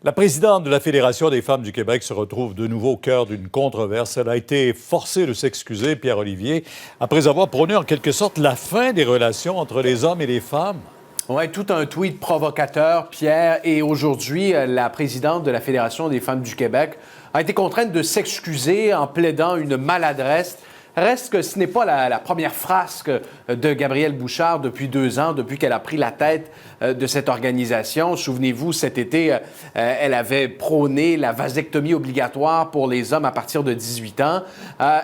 La présidente de la Fédération des femmes du Québec se retrouve de nouveau au cœur d'une controverse. Elle a été forcée de s'excuser, Pierre-Olivier, après avoir prôné en quelque sorte la fin des relations entre les hommes et les femmes. Oui, tout un tweet provocateur, Pierre. Et aujourd'hui, la présidente de la Fédération des femmes du Québec a été contrainte de s'excuser en plaidant une maladresse. Reste que ce n'est pas la première frasque de Gabrielle Bouchard depuis 2 ans, depuis qu'elle a pris la tête de cette organisation. Souvenez-vous, cet été, elle avait prôné la vasectomie obligatoire pour les hommes à partir de 18 ans.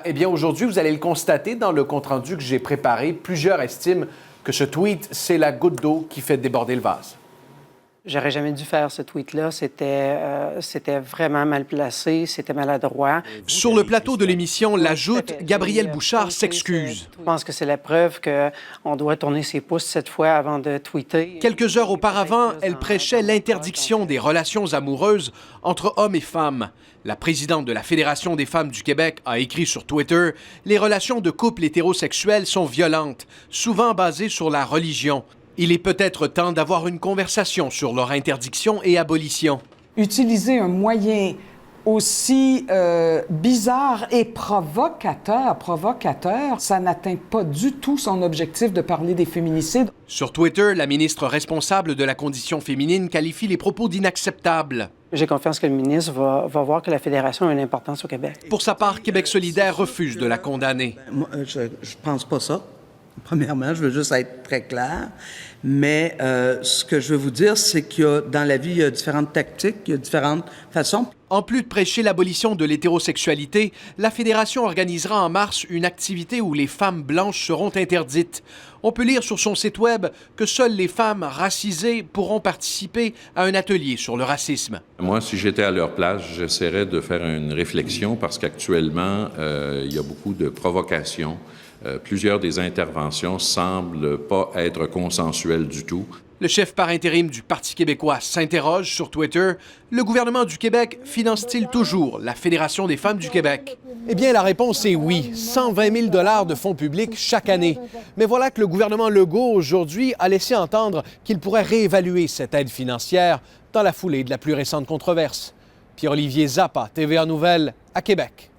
Eh bien, aujourd'hui, vous allez le constater dans le compte-rendu que j'ai préparé. Plusieurs estiment que ce tweet, c'est la goutte d'eau qui fait déborder le vase. J'aurais jamais dû faire ce tweet-là. C'était vraiment mal placé, c'était maladroit. Sur le plateau de l'émission L'Ajoute, Gabrielle Bouchard s'excuse. Je pense que c'est la preuve qu'on doit tourner ses pouces cette fois avant de tweeter. Quelques heures auparavant, elle prêchait l'interdiction des relations amoureuses entre hommes et femmes. La présidente de la Fédération des femmes du Québec a écrit sur Twitter « Les relations de couple hétérosexuels sont violentes, souvent basées sur la religion. Il est peut-être temps d'avoir une conversation sur leur interdiction et abolition. » Utiliser un moyen aussi bizarre et provocateur, ça n'atteint pas du tout son objectif de parler des féminicides. Sur Twitter, la ministre responsable de la condition féminine qualifie les propos d'inacceptables. J'ai confiance que le ministre va voir que la Fédération a une importance au Québec. Pour sa part, Québec solidaire refuse de la condamner. Moi, je pense pas ça. Premièrement, je veux juste être très clair. Mais ce que je veux vous dire, c'est que dans la vie, il y a différentes tactiques, il y a différentes façons. En plus de prêcher l'abolition de l'hétérosexualité, la Fédération organisera en mars une activité où les femmes blanches seront interdites. On peut lire sur son site web que seules les femmes racisées pourront participer à un atelier sur le racisme. Moi, si j'étais à leur place, j'essaierais de faire une réflexion parce qu'actuellement, il y a beaucoup de provocations. Plusieurs des interventions semblent pas être consensuelles du tout. Le chef par intérim du Parti québécois s'interroge sur Twitter. Le gouvernement du Québec finance-t-il toujours la Fédération des femmes du Québec? Eh bien, la réponse est oui. 120 000 de fonds publics chaque année. Mais voilà que le gouvernement Legault, aujourd'hui, a laissé entendre qu'il pourrait réévaluer cette aide financière dans la foulée de la plus récente controverse. Pierre-Olivier Zappa, TVA Nouvelles, à Québec.